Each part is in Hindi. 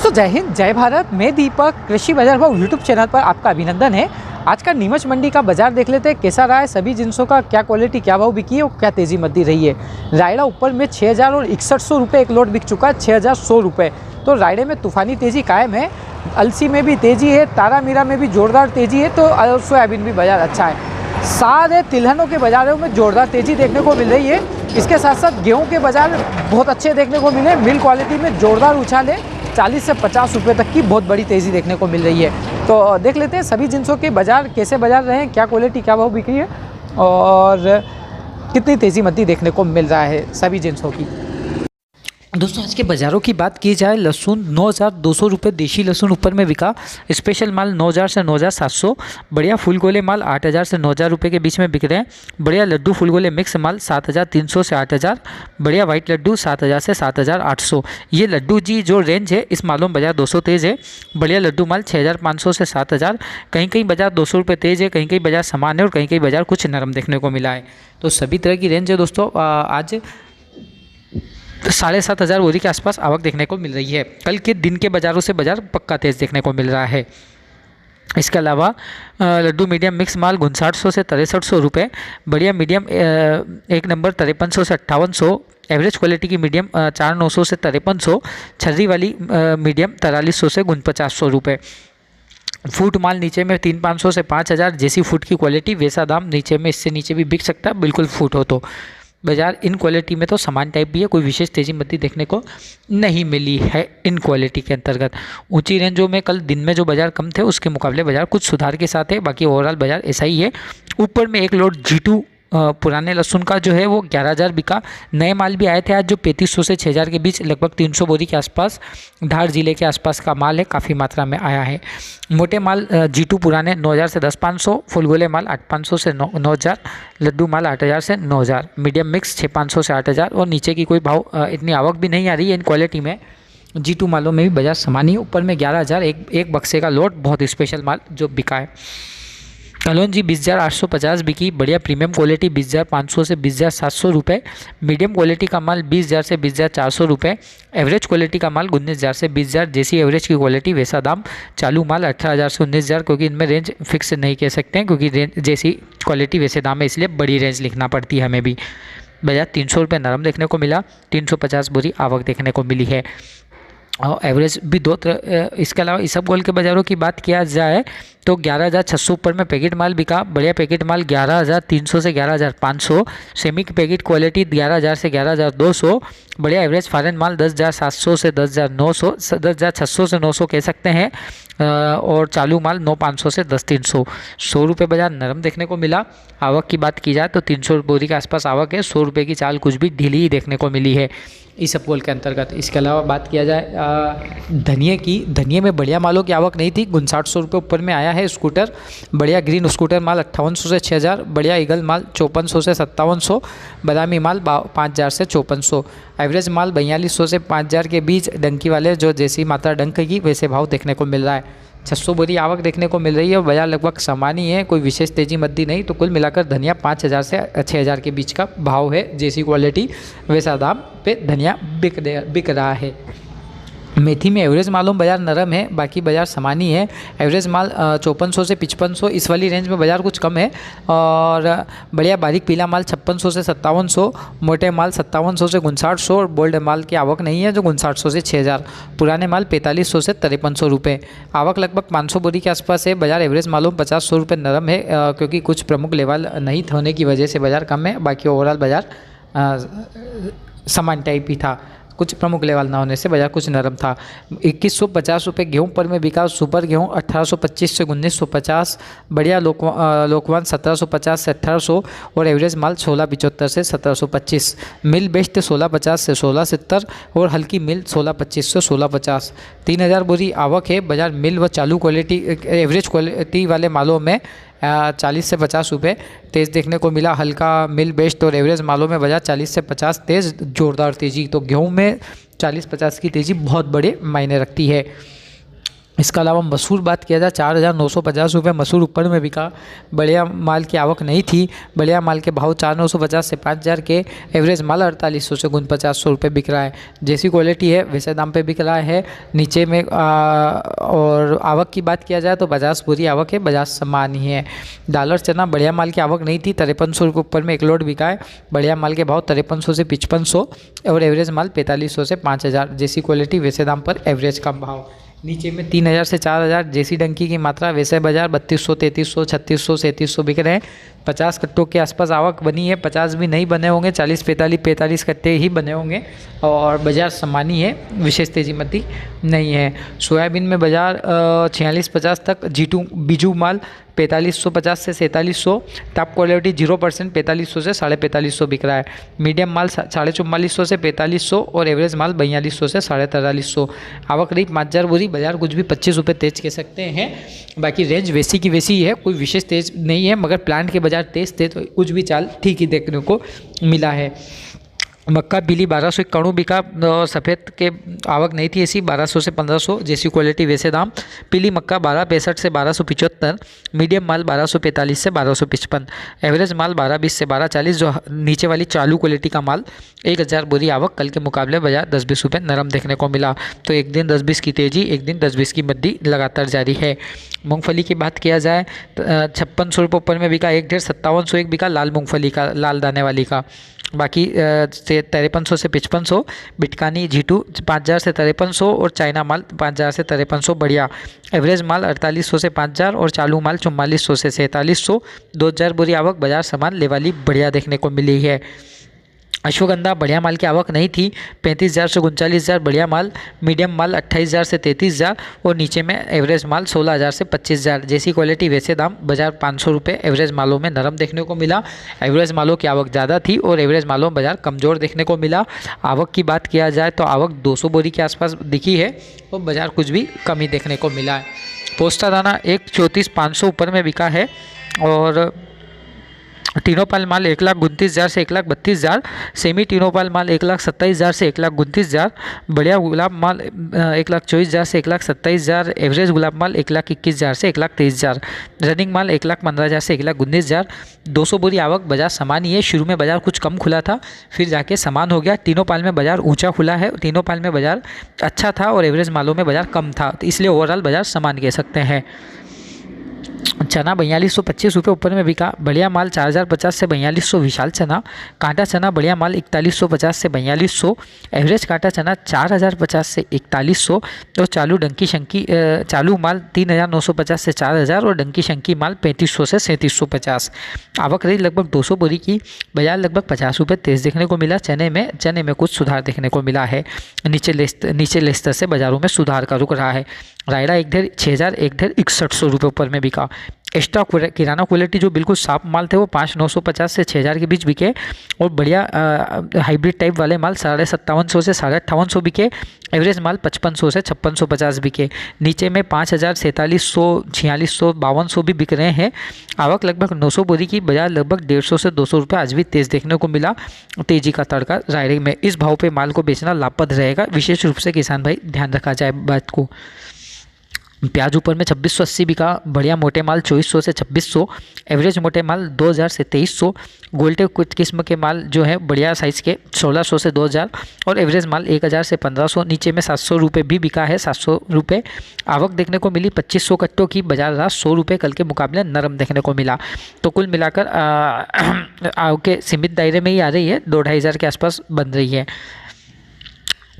दोस्तों जय हिंद जय भारत, मैं दीपक कृषि बाजार भाव यूट्यूब चैनल पर आपका अभिनंदन है। आज का नीमच मंडी का बाजार देख लेते हैं कैसा रहा है। सभी जिनसों का क्या क्वालिटी, क्या भाव बिकी है और क्या तेज़ी मंदी रही है। रायड़ा ऊपर में 6000 और 6100 रुपये एक लोट बिक चुका है, 6100 रुपये। तो रायड़े में तूफानी तेज़ी कायम है, अलसी में भी तेज़ी है, तारा मीरा में भी जोरदार तेज़ी है, तो सोयाबीन भी बाजार अच्छा है। सारे तिलहनों के बाज़ारों में जोरदार तेज़ी देखने को मिल रही है। इसके साथ साथ गेहूं के बाज़ार बहुत अच्छे देखने को मिले। मिल क्वालिटी में जोरदार उछाल है, 40 से 50 रुपये तक की बहुत बड़ी तेज़ी देखने को मिल रही है। तो देख लेते हैं सभी जिनसों के बाज़ार कैसे बाज़ार रहे हैं, क्या क्वालिटी, क्या भाव बिक्री है और कितनी तेज़ी मंदी देखने को मिल रहा है सभी जिनसों की। दोस्तों आज के बाज़ारों की बात की जाए, लहसुन 9200 रुपये देशी लहसुन ऊपर में बिका। स्पेशल माल 9000 से 9700। बढ़िया फूल गोले माल 8000 से 9000 रुपये के बीच में बिक रहे हैं। बढ़िया लड्डू फूल गोले मिक्स माल 7300 से 8000। बढ़िया वाइट लड्डू 7000 से 7800। ये लड्डू जी जो रेंज है इस मालों में बाजार 200 तेज़ है। बढ़िया लड्डू माल 6500 से 7000। कहीं कहीं बाजार 200 रुपये तेज़ है, कहीं कहीं बाजार समान है और कहीं कहीं बाजार कुछ नरम देखने को मिला है। तो सभी तरह की रेंज है दोस्तों। आज 7500 बोरी के आसपास आवक देखने को मिल रही है। कल के दिन के बाज़ारों से बाज़ार पक्का तेज़ देखने को मिल रहा है। इसके अलावा लड्डू मीडियम मिक्स माल 5900 से 6300 रुपये। बढ़िया मीडियम एक नंबर 5300 से 5800। एवरेज क्वालिटी की मीडियम 4900 से 5300। छर्री वाली मीडियम 4300 से 4900 रुपये। फूट माल नीचे में 3500 से 5000। जैसी फूट की क्वालिटी वैसा दाम, नीचे में इससे नीचे भी बिक सकता है बिल्कुल फूट हो तो। बाज़ार इन क्वालिटी में तो समान टाइप भी है, कोई विशेष तेज़ी मंदी देखने को नहीं मिली है इन क्वालिटी के अंतर्गत। ऊंची रेंजों में कल दिन में जो बाज़ार कम थे उसके मुकाबले बाज़ार कुछ सुधार के साथ है। बाकी ओवरऑल बाज़ार ऐसा ही है। ऊपर में एक लोड G2 पुराने लहसुन का जो है वो 11000 बिका। नए माल भी आए थे आज जो 3500 से 6000 के बीच, लगभग 300 बोरी के आसपास धार जिले के आसपास का माल है, काफ़ी मात्रा में आया है। मोटे माल G2 पुराने 9000 से 10500। फुलगोले माल 8500 से 9000। लड्डू माल 8000 से 9000। मीडियम मिक्स 6500 से 8000। और नीचे की कोई भाव इतनी आवक भी नहीं आ रही है इन क्वालिटी में। G2 मालों में भी बाजार समान ही। ऊपर में 11000 एक बक्से का लोट बहुत स्पेशल माल जो बिका है। कलौंजी 20850 बिकी। बढ़िया प्रीमियम क्वालिटी 20500 से 20700 रुपये। मीडियम क्वालिटी का माल 20000 से 20400 रुपये। एवरेज क्वालिटी का माल 19000 से 20000। जैसी एवरेज की क्वालिटी वैसा दाम। चालू माल 18000 से 19000, क्योंकि इनमें रेंज फिक्स नहीं कह सकते हैं क्योंकि रेंज जैसी क्वालिटी वैसे दाम है, इसलिए बड़ी रेंज लिखना पड़ती है हमें भी। बाजार 300 रुपये नरम देखने को मिला। 350 बोरी आवक देखने को मिली है और एवरेज भी दो तरह। इसके अलावा इसबगोल के बाज़ारों की बात किया जाए तो 11600 ऊपर में पैकेट माल बिका। बढ़िया पैकेट माल 11300 से 11500। सेमी की पैकेट क्वालिटी 11000 से 11200। बढ़िया एवरेज फॉरेन माल 10700 से 10900, 10600 से 900 कह सकते हैं। और चालू माल 9500 से 10300। 100 रुपये बाजार नरम देखने को मिला। आवक की बात की जाए तो 300 बोरी के आसपास आवक है। 100 रुपये की चाल कुछ भी ढीली ही देखने को मिली है इसबगोल के अंतर्गत। इसके अलावा बात किया जाए धनिये की, धनिये में बढ़िया मालों की आवक नहीं थी। 5900 रुपये ऊपर में आया है स्कूटर। बढ़िया ग्रीन स्कूटर माल 5800 से 6000। बढ़िया ईगल माल 5400 से 5700। बादामी माल 5000 से 5400। एवरेज माल 4200 से 5000 के बीच। डंकी वाले जो जैसी मात्रा डंक की वैसे भाव देखने को मिल रहा है। 600 बोरी आवक देखने को मिल रही है और बाजार लगभग समान ही है, कोई विशेष तेज़ी मंदी नहीं। तो कुल मिलाकर धनिया 5000 से 6000 के बीच का भाव है। जैसी क्वालिटी वैसा दाम पे धनिया बिक रहा है। मेथी में एवरेज मालों में बाजार नरम है, बाकी बाजार समान ही है। एवरेज माल 5400 से 5500, इस वाली रेंज में बाजार कुछ कम है। और बढ़िया बारीक पीला माल 5600 से 5700। मोटे माल 5700 से 5900 और बोल्ड माल की आवक नहीं है जो 5900 से 6000। पुराने माल 4500 से 5300 रुपये। आवक लगभग 500 बोरी के आसपास है। बाजार एवरेज मालों में 50-100 रुपये नरम है, क्योंकि कुछ प्रमुख लेवल नहीं होने की वजह से बाजार कम है। बाकी ओवरऑल बाजार समान टाइप ही था, कुछ प्रमुख लेवल ना होने से बाजार कुछ नरम था। 2150 रुपये गेहूँ पर में बिका। सुपर गेहूँ 1825 से 1950। बढ़िया लोकवान 1750 से 1800 और एवरेज माल 1675 से 1725। मिल बेस्ट 1650 से 1670 और हल्की मिल 1625 से 1650। 3000 बोरी आवक है। बाजार मिल व चालू क्वालिटी एवरेज क्वालिटी वाले मालों में 40 से 50 रुपये तेज़ देखने को मिला। हल्का मिल बेस्ट और एवरेज मालों में बाजार 40 से 50 तेज़ जोरदार तेज़ी। तो गेहूं में 40-50 की तेज़ी बहुत बड़े मायने रखती है। इसके अलावा मसूर बात किया जाए 4,950 रुपये मसूर ऊपर में बिका। बढ़िया माल की आवक नहीं थी। बढ़िया माल के भाव 4,950 से 5,000 के, एवरेज माल 4,800 से 4900 रुपये बिक रहा है। जैसी क्वालिटी है वैसे दाम पे बिक रहा है नीचे में। और आवक की बात किया जाए तो 50 पूरी आवक है, 50 समान ही है। डॉलर चना बढ़िया माल की आवक नहीं थी, 5300 रुपये ऊपर में एक लोड बिका है। बढ़िया माल के भाव 5300 से 5500 और एवरेज माल 4500 से 5000। जैसी क्वालिटी वैसे दाम पर एवरेज कम भाव। नीचे में 3000 से 4000 जैसी डंकी की मात्रा वैसे बाजार 3200, 3300, 3600, 3700 बिक रहे हैं। 50 कट्टों के आसपास आवक बनी है, 50 भी नहीं बने होंगे, 40, 45 कट्टे ही बने होंगे और बाजार सामान्य है, विशेष तेजी मती नहीं है। सोयाबीन में बाजार 46-50 तक, जीटू बीजू माल 4550 से 4700, टॉप क्वालिटी 0% 4500 से 4550 बिक रहा है। मीडियम माल 4450 से 4500 और एवरेज माल 4200 से 4350। आवक रही 5000 बोरी, बाजार कुछ भी 25 रुपये तेज कह सकते हैं। बाकी रेंज वैसी की वैसी ही है, कोई विशेष तेज नहीं है, मगर प्लांट के बाजार तेज थे तो कुछ भी चाल ठीक ही देखने को मिला है। मक्का पीली 1291 बिका और सफ़ेद के आवक नहीं थी ऐसी, 1200 से 1500 जैसी क्वालिटी वैसे दाम। पीली मक्का 1265 से 1275, मीडियम माल 1245 से 1255, एवरेज माल 1220 से 1240 जो नीचे वाली चालू क्वालिटी का माल। 1000 बोरी आवक, कल के मुकाबले बाजार 10-20 रुपये नरम देखने को मिला। तो एक दिन 10-20 की तेज़ी, एक दिन 10-20 की मंदी लगातार जारी है। मूंगफली की बात किया जाए 5600 रुपये ऊपर में बिका, 1,5701 बिका लाल मूंगफली का, लाल दाने वाली का। बाकी 5300 से 5500, बिटकानी जीटू 5000 से 5300 और चाइना माल 5000 से 5300 बढ़िया। एवरेज माल 4800 से 5000 और चालू माल 4400 से 4700। 2000 बोरी आवक, बाजार सामान लेवाली बढ़िया देखने को मिली है। अश्वगंधा बढ़िया माल की आवक नहीं थी, 35,000 से 39,000 बढ़िया माल, मीडियम माल 28,000 से 33,000 और नीचे में एवरेज माल 16,000 से 25,000। जैसी क्वालिटी वैसे दाम, बाजार 500 रुपये एवरेज मालों में नरम देखने को मिला। एवरेज मालों की आवक ज़्यादा थी और एवरेज मालों में बाजार कमज़ोर देखने को मिला। आवक की बात किया जाए तो आवक 200 बोरी के आसपास दिखी है और बाजार कुछ भी कमी देखने को मिला है। पोस्ता दाना 1,34,500 ऊपर में बिका है और टीनोपाल माल 1,29,000 से 1,32,000, सेमी टीनोपाल माल 1,27,000 से 1,29,000, बढ़िया गुलाब माल 1,24,000 से 1,27,000, एवरेज गुलाब माल 1,21,000 से 1,23,000, रनिंग माल 1,15,000 से 1,19,000। 200 बोरी आवक, बाजार समान ही है। शुरू में बाजार कुछ कम खुला था, फिर जाके समान हो गया। तीनोपाल में बाजार ऊंचा खुला है, तीनोपाल में बाजार अच्छा था और एवरेज मालों में बाजार कम था, तो इसलिए ओवरऑल बाजार समान कह सकते हैं। चना 4225 रुपये ऊपर में बिका, बढ़िया माल 4050 से 4200 विशाल चना। कांटा चना बढ़िया माल 4150 से 4200, एवरेज कांटा चना 4050 से 4100 और चालू माल 3950 से 4000 और डंकी शंकी माल 3500 से 3750। आवक रही लगभग 200 बोरी की, बाजार लगभग 50 रुपये तेज देखने को मिला। चने में कुछ सुधार देखने को मिला है, नीचे स्तर से बाजारों में सुधार का रुक रहा है। रायडा एक ढेर 6000, एक ढेर 6100 रुपये ऊपर में बिका। एक्स्ट्रा किराना क्वालिटी जो बिल्कुल साफ माल थे वो 5,950 से 6,000 के बीच बिके और बढ़िया हाइब्रिड टाइप वाले माल 5750 से 5850 बिके। एवरेज माल 5500 से 5650 बिके। नीचे में 5000, 4700, 4600, 5200 भी बिक रहे हैं। आवक लगभग 900 बोरी की, बाजार लगभग 150 से 200 रुपये आज भी तेज़ देखने को मिला। तेजी का तड़का रायडे में। इस भाव पे माल को बेचना लाभप्रद रहेगा, विशेष रूप से किसान भाई ध्यान रखा जाए बात को। प्याज ऊपर में 2680 बिका, बढ़िया मोटे माल 2400 से 2600, एवरेज मोटे माल 2000 से 2300, गोल्टे कुछ किस्म के माल जो है बढ़िया साइज़ के 1600 से 2000 और एवरेज माल 1000 से 1500। नीचे में 700 रुपये भी बिका है, 700 रुपये। आवक देखने को मिली 2500 कट्टों की, बाजार रहा 100 रुपये कल के मुकाबले नरम देखने को मिला। तो कुल मिलाकर आवक के सीमित दायरे में ही आ रही है, 2-2,500 के आसपास बन रही है।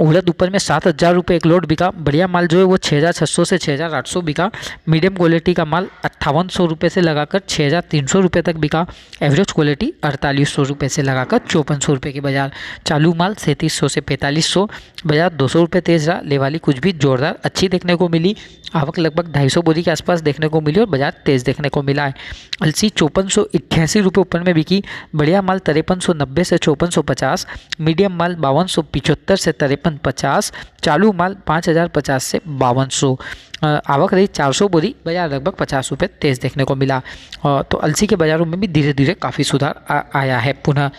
उड़द ऊपर में 7,000 रुपये एक लोड बिका, बढ़िया माल जो है वो 6,600 से 6,800 बिका। मीडियम क्वालिटी का माल 5,800 रुपये से लगाकर 6,300 रुपये तक बिका। एवरेज क्वालिटी 4,800 रुपये से लगाकर 5,400 रुपये की बाजार। चालू माल 3,700 से 4,500, बाजार 200 रुपये तेज रहा। लेवाली कुछ भी जोरदार अच्छी देखने को मिली। आवक लगभग 250 बोरी के आसपास देखने को मिली और बाजार तेज देखने को मिला है। अलसी 5,488 रुपये ऊपर में बिकी, बढ़िया माल 5,390 से 5,450, मीडियम माल 5,275 से 5,350, चालू माल 5,050 से 5,200। आवक रही 400 बोरी, बाजार लगभग 50 रुपये तेज देखने को मिला। तो अलसी के बाज़ारों में भी धीरे धीरे काफ़ी सुधार आया है पुनः।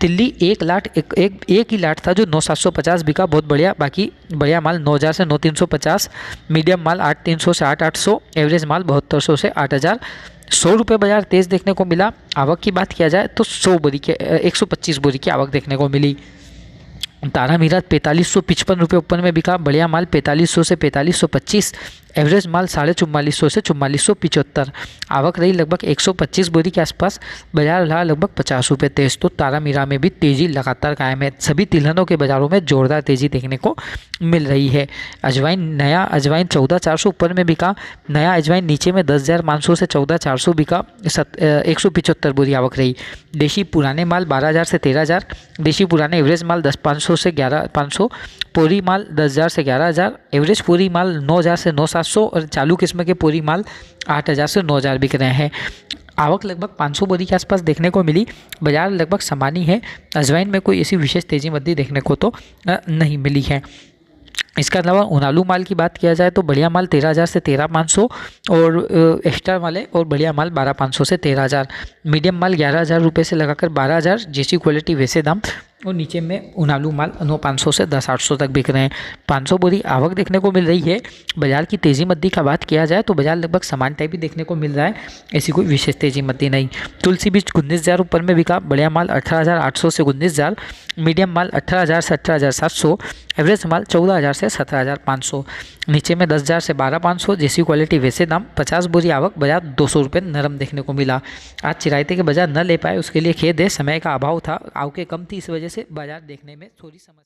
तिल्ली एक ही लाट था जो 9,750 बिका, बहुत बढ़िया। बाकी बढ़िया माल 9,000 से 9,350, मीडियम माल 8,300 से 8,800, एवरेज माल 7,200 से 8,000। 100 रुपये बाजार तेज देखने को मिला। आवक की बात किया जाए तो 125 बोरी की आवक देखने को मिली। तारा मीरा 4,555 रुपये ऊपर में बिका, बढ़िया माल 4,500 से 4,525, एवरेज माल 4450 से 4475। आवक रही लगभग 125 बोरी के आसपास, बाजार रहा लगभग 50 रुपये तेज। तो तारा मीरा में भी तेज़ी लगातार कायम है। सभी तिलहनों के बाज़ारों में जोरदार तेज़ी देखने को मिल रही है। नया अजवाइन 14,400 ऊपर में बिका, नया अजवाइन नीचे में 10,500 से 14,400 बिका, 175 बोरी आवक रही। देशी पुराने माल 12,000 से 13,000, देशी पुराने एवरेज माल 10,500 से 11,500, पूरी माल 10,000 से 11,000, एवरेज पूरी माल 9,000 से 9,700 और चालू किस्म के पूरी माल 8,000 से 9,000 बिक रहे हैं। आवक लगभग 500 बोरी के आसपास देखने को मिली। बाजार लगभग सामान्य है। अजवाइन में कोई ऐसी विशेष तेजी मंदी देखने को तो नहीं मिली है। इसके अलावा उनालू माल की बात किया जाए तो बढ़िया माल 13,000 से 13,500 और एक्स्ट्रा वाले और बढ़िया माल 12,500 से 13,000, मीडियम माल 11,000 रुपये से लगाकर 12,000, जैसी क्वालिटी वैसे दाम। और नीचे में उनालू माल 9,500 से 10,800 तक बिक रहे हैं। 500 बोरी आवक देखने को मिल रही है। बाजार की तेज़ी मद्दी का बात किया जाए तो बाजार लगभग समान टाइप ही देखने को मिल रहा है, ऐसी कोई विशेष तेज़ी मद्दी नहीं। तुलसी बीज 19,000 ऊपर में बिका, बढ़िया माल 18,800 से 19,000, मीडियम माल 18,000 से 18,700, एवरेज माल 14,000 से 17,500, नीचे में 10,000 से 12,500, जैसी क्वालिटी वैसे दाम। 50 बोरी आवक, बाजार 200 रुपये नरम देखने को मिला। आज चिरायते के बाजार न ले पाए उसके लिए खेद है, समय का अभाव था, आवकें कम थी, इस वजह से बाजार देखने में थोड़ी समस्या